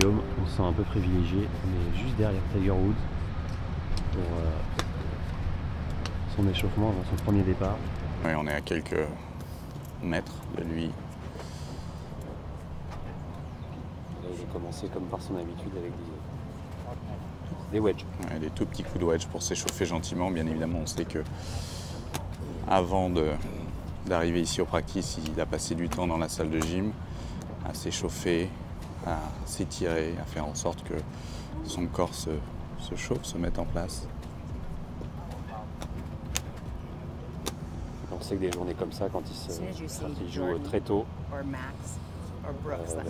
Guillaume, on se sent un peu privilégié, on est juste derrière Tiger Woods pour son échauffement avant son premier départ. Oui, on est à quelques mètres de lui. Là, il a commencé comme par son habitude avec des wedges. Ouais, des tout petits coups de wedge pour s'échauffer gentiment. Bien évidemment, on sait que avant d'arriver ici au practice, il a passé du temps dans la salle de gym à s'échauffer, à s'étirer, à faire en sorte que son corps se chauffe, se mette en place. On sait que des journées comme ça, quand il joue très tôt,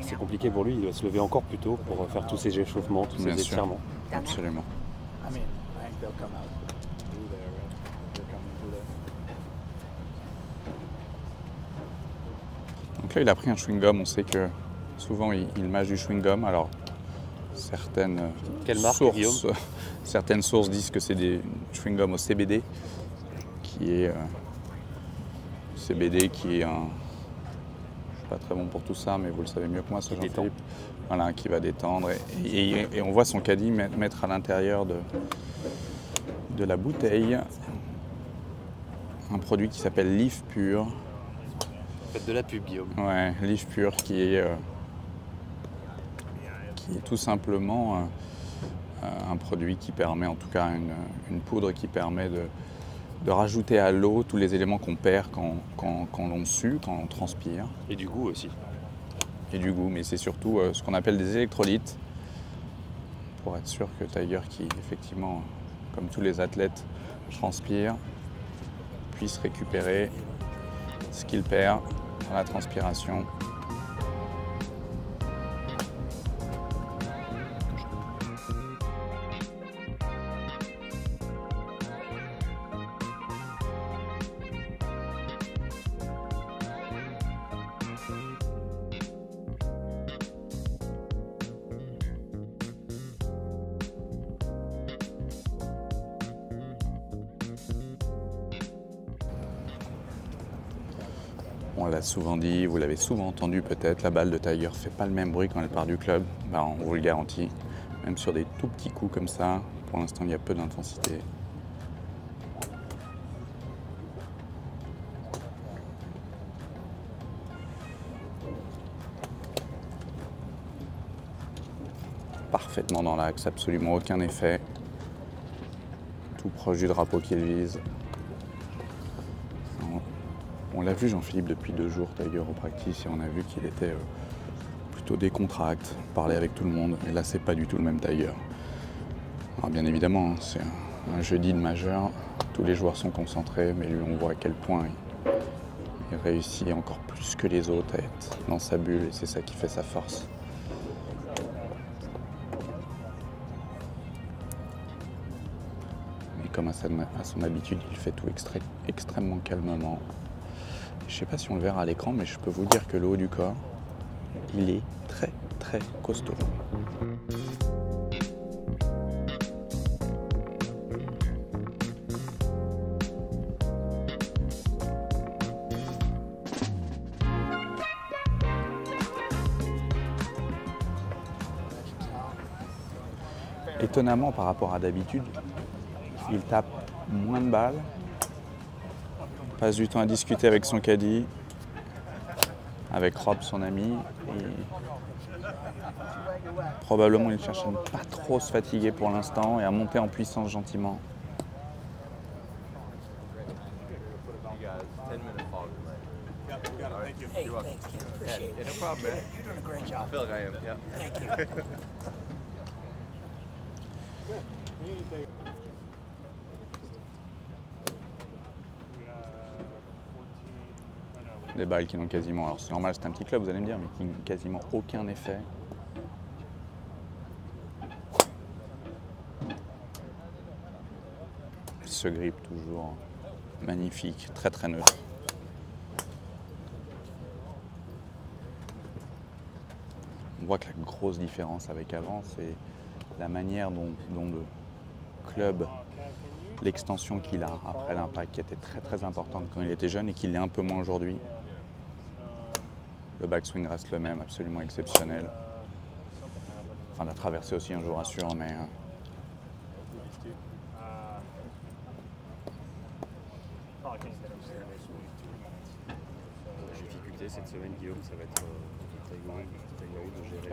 c'est compliqué pour lui, il doit se lever encore plus tôt pour faire tous ces échauffements, tous ces étirements. Absolument. Donc là, il a pris un chewing-gum. On sait que souvent, il mâche du chewing-gum. Alors, certaines sources disent que c'est des chewing-gums au CBD, qui est un... Je suis pas très bon pour tout ça, mais vous le savez mieux que moi, ce Jean-Philippe. Voilà, qui va détendre. Et on voit son caddie mettre à l'intérieur de la bouteille un produit qui s'appelle Live Pure. Faites de la pub, Guillaume. Ouais, Live Pure qui est tout simplement un produit qui permet, en tout cas une poudre qui permet de rajouter à l'eau tous les éléments qu'on perd quand l'on sue, quand on transpire. Et du goût aussi. Et du goût, mais c'est surtout ce qu'on appelle des électrolytes, pour être sûr que Tiger, qui effectivement, comme tous les athlètes, transpire, puisse récupérer ce qu'il perd dans la transpiration. On l'a souvent dit, vous l'avez souvent entendu peut-être, la balle de Tiger ne fait pas le même bruit quand elle part du club. Ben, on vous le garantit, même sur des tout petits coups comme ça, pour l'instant il y a peu d'intensité. Parfaitement dans l'axe, absolument aucun effet. Tout proche du drapeau qu'il vise. On l'a vu Jean-Philippe depuis 2 jours, Tiger au practice, et on a vu qu'il était plutôt décontracté, parlait avec tout le monde. Et là, c'est pas du tout le même Tiger. Alors bien évidemment, c'est un jeudi de majeur, tous les joueurs sont concentrés, mais lui, on voit à quel point il réussit encore plus que les autres à être dans sa bulle, et c'est ça qui fait sa force. Et comme à son habitude, il fait tout extrêmement calmement. Je ne sais pas si on le verra à l'écran, mais je peux vous dire que le haut du corps, il est très très costaud. Étonnamment par rapport à d'habitude, il tape moins de balles. Passe du temps à discuter avec son caddie, avec Rob, son ami. Et probablement, il cherche à ne pas trop se fatiguer pour l'instant et à monter en puissance gentiment. Des balles qui n'ont quasiment, alors c'est normal, c'est un petit club, vous allez me dire, mais qui n'ont quasiment aucun effet. Ce grip toujours magnifique, très très neutre. On voit que la grosse différence avec avant, c'est la manière dont le club, l'extension qu'il a après l'impact, qui était très très importante quand il était jeune et qu'il l'est un peu moins aujourd'hui. Le backswing reste le même, absolument exceptionnel. train de la traverser aussi, je vous rassure, mais... La difficulté cette semaine, Guillaume, ça va être Tiger Woods de gérer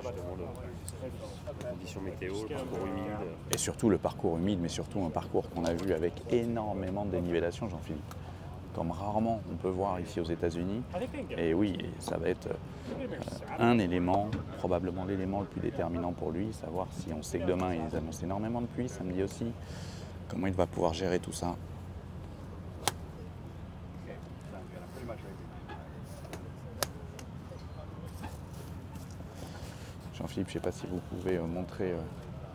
justement les conditions météo, le parcours humide. Et surtout le parcours humide, mais surtout un parcours qu'on a vu avec énormément de dénivellation, Jean-Philippe. Comme rarement on peut voir ici aux États-Unis. Et oui, ça va être un élément, probablement l'élément le plus déterminant pour lui, savoir si on sait que demain ils annoncent énormément de pluie, samedi aussi, comment il va pouvoir gérer tout ça. Jean-Philippe, je ne sais pas si vous pouvez montrer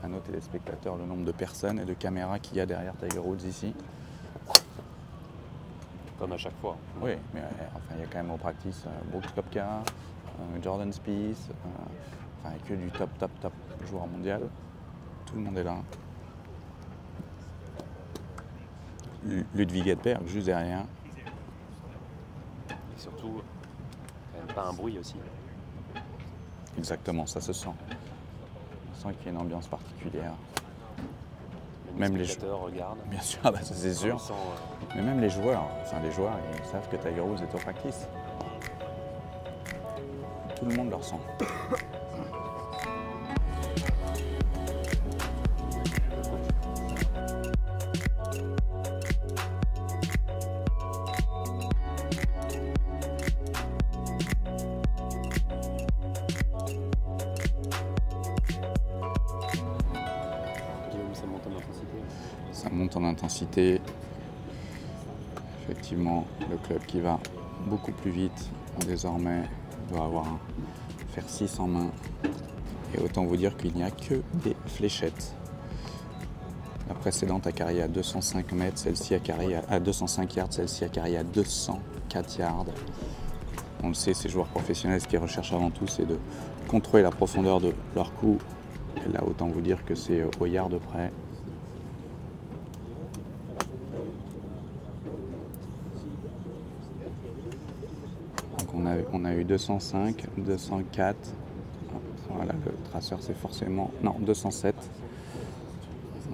à nos téléspectateurs le nombre de personnes et de caméras qu'il y a derrière Tiger Woods ici. Comme à chaque fois. Oui, mais enfin, il y a quand même au practice Brooks Koepka, Jordan Spieth, enfin que du top joueur mondial. Tout le monde est là. Ludwig Edberg juste derrière. Et surtout, quand même pas un bruit aussi. Exactement, ça se sent. On sent qu'il y a une ambiance particulière. Même les spectateurs regardent. Bien sûr, bah, ça c'est sûr. Mais même les joueurs, ils savent que Tiger Woods est au practice. Tout le monde le ressent. Ça monte en intensité. Effectivement, le club qui va beaucoup plus vite désormais doit faire 6 en main. Et autant vous dire qu'il n'y a que des fléchettes. La précédente a carré à 205 mètres, celle-ci a carré à 205 yards, celle-ci a carré à 204 yards. On le sait, ces joueurs professionnels, ce qu'ils recherchent avant tout, c'est de contrôler la profondeur de leur coup. Et là, autant vous dire que c'est au yard près. On a eu 205, 204, voilà, le traceur c'est forcément, non, 207,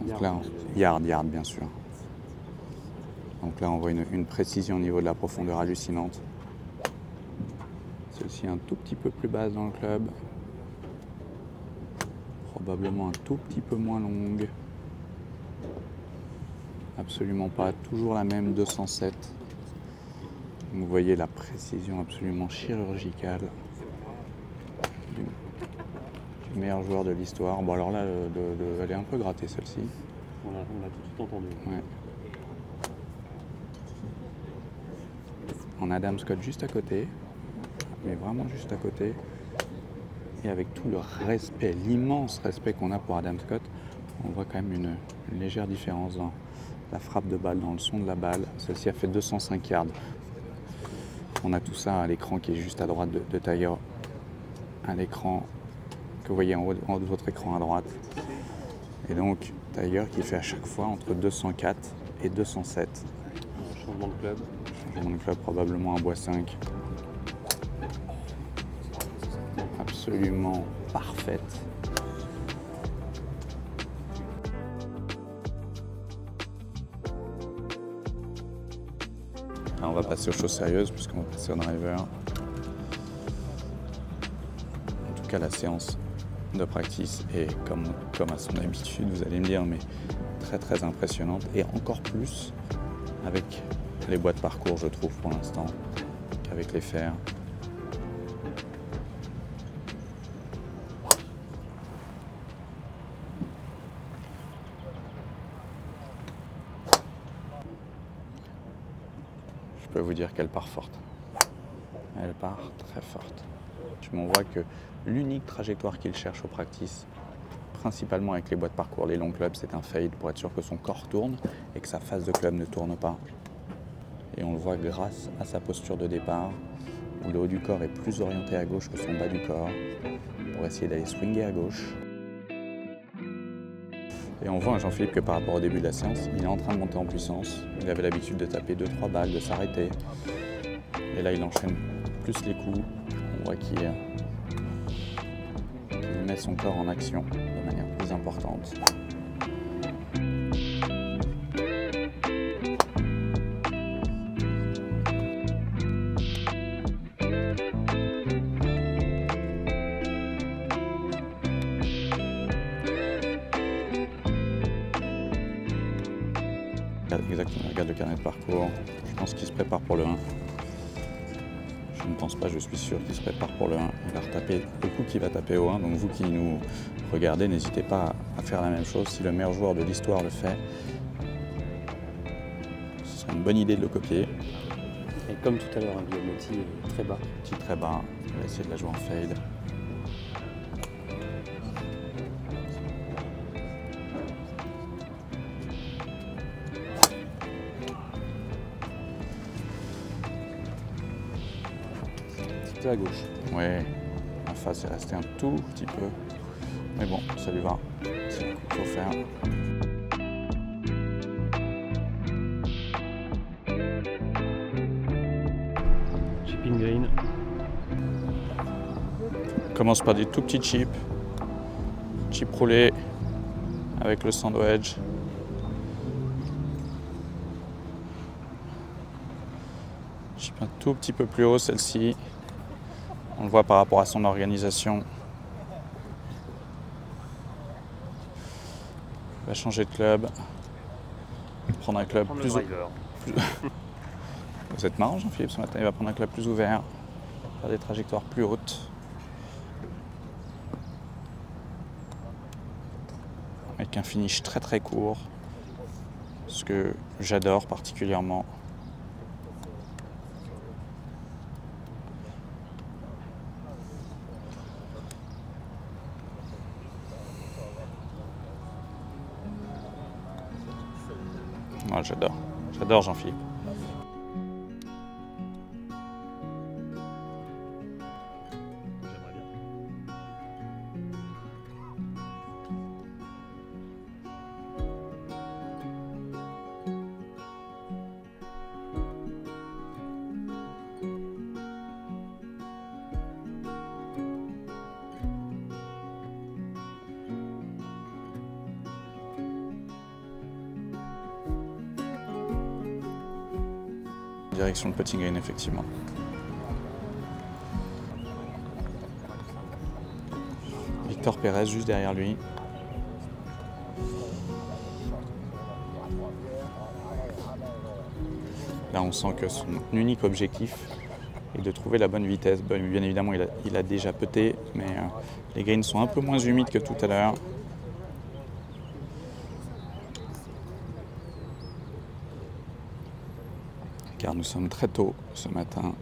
donc là, yard bien sûr. Donc là on voit une précision au niveau de la profondeur hallucinante. Celle-ci un tout petit peu plus basse dans le club, probablement un tout petit peu moins longue, absolument pas, toujours la même 207. Vous voyez la précision absolument chirurgicale du meilleur joueur de l'histoire. Bon alors là, elle est un peu grattée celle-ci. On a tout entendu. Ouais. On a Adam Scott juste à côté, mais vraiment juste à côté. Et avec tout le respect, l'immense respect qu'on a pour Adam Scott, on voit quand même une légère différence dans la frappe de balle, dans le son de la balle. Celle-ci a fait 205 yards. On a tout ça à l'écran qui est juste à droite de Tiger, à l'écran que vous voyez en haut de votre écran à droite. Et donc Tiger qui fait à chaque fois entre 204 et 207. Changement de club. Changement de club, probablement un bois 5. Absolument parfaite. On va passer aux choses sérieuses puisqu'on va passer au driver. En tout cas, la séance de practice est, comme à son habitude, vous allez me dire, mais très impressionnante. Et encore plus avec les bois de parcours, je trouve, pour l'instant, qu'avec les fers. Je peux vous dire qu'elle part forte. Elle part très forte. On voit que l'unique trajectoire qu'il cherche au practice, principalement avec les bois de parcours, les longs clubs, c'est un fade pour être sûr que son corps tourne et que sa face de club ne tourne pas. Et on le voit grâce à sa posture de départ, où le haut du corps est plus orienté à gauche que son bas du corps, pour essayer d'aller swinger à gauche. Et on voit à Jean-Philippe que par rapport au début de la séance, il est en train de monter en puissance. Il avait l'habitude de taper 2-3 balles, de s'arrêter. Et là, il enchaîne plus les coups. On voit qu'il met son corps en action. plus importante. Exactement, regarde le carnet de parcours. Je pense qu'il se prépare pour le 1. Je ne pense pas, je suis sûr qu'il se prépare pour le 1. Il va retaper le coup qu'il va taper au 1. Donc vous qui nous regardez, n'hésitez pas à faire la même chose. Si le meilleur joueur de l'histoire le fait, ce serait une bonne idée de le copier. Et comme tout à l'heure, Guillaume Motti est très bas. Petit très bas, on va essayer de la jouer en fade. À gauche. Ouais, en face est resté un tout petit peu. Mais bon, ça lui va. C'est ce qu'il faut faire. Chipping green. Commence par des tout petits chips. Chip roulé avec le sand wedge. Chip un tout petit peu plus haut celle-ci. On le voit par rapport à son organisation. Il va changer de club. Prendre un club plus ouvert. Vous êtes marrant Jean-Philippe ce matin, il va prendre un club plus ouvert. Faire des trajectoires plus hautes. Avec un finish très très court. Ce que j'adore particulièrement. Moi, j'adore Jean-Philippe. J'aimerais bien. Direction le putting green, effectivement. Victor Pérez juste derrière lui. Là, on sent que son unique objectif est de trouver la bonne vitesse. Bien évidemment, il a déjà puté, mais les greens sont un peu moins humides que tout à l'heure. Car nous sommes très tôt ce matin.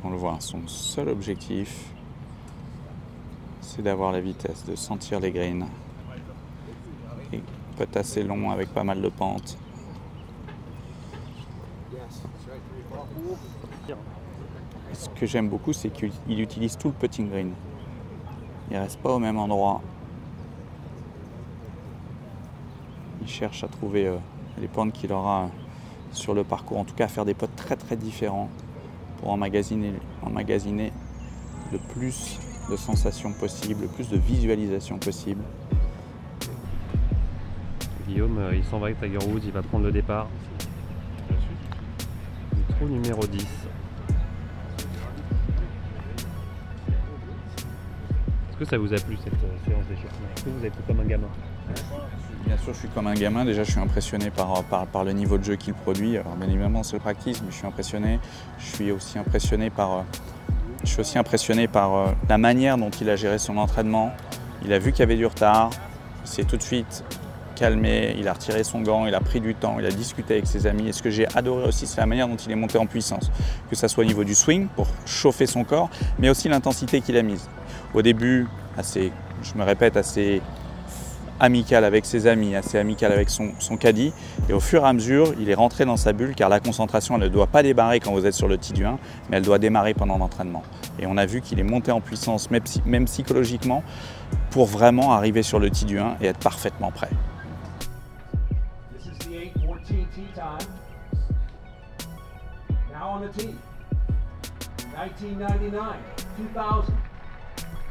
On le voit, son seul objectif, c'est d'avoir la vitesse, de sentir les greens. Et putt assez long avec pas mal de pentes. Ce que j'aime beaucoup, c'est qu'il utilise tout le putting green. Il ne reste pas au même endroit. Il cherche à trouver les pentes qu'il aura sur le parcours, en tout cas à faire des putts très très différents pour emmagasiner le plus de sensations possible, le plus de visualisation possible. Guillaume, il s'en va avec Tiger Woods, il va prendre le départ. Le trou numéro 10. Est-ce que ça vous a plu cette séance d'échauffement? Est-ce que vous êtes comme un gamin? Bien sûr, je suis comme un gamin. Déjà, je suis impressionné par le niveau de jeu qu'il produit. Alors, bien évidemment, c'est le practice, mais je suis impressionné. Je suis aussi impressionné par la manière dont il a géré son entraînement. Il a vu qu'il y avait du retard. Il s'est tout de suite calmé. Il a retiré son gant. Il a pris du temps. Il a discuté avec ses amis. Et ce que j'ai adoré aussi, c'est la manière dont il est monté en puissance. Que ce soit au niveau du swing, pour chauffer son corps, mais aussi l'intensité qu'il a mise. Au début, assez amical avec ses amis, assez amical avec son caddie. Et au fur et à mesure, il est rentré dans sa bulle car la concentration, elle ne doit pas démarrer quand vous êtes sur le tee du 1, mais elle doit démarrer pendant l'entraînement. Et on a vu qu'il est monté en puissance, même psychologiquement, pour vraiment arriver sur le tee du 1 et être parfaitement prêt. This is the 8-14 tee time. Now on the tee. 1999, 2000,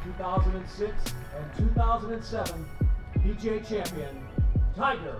2006, and 2007 PGA champion, Tiger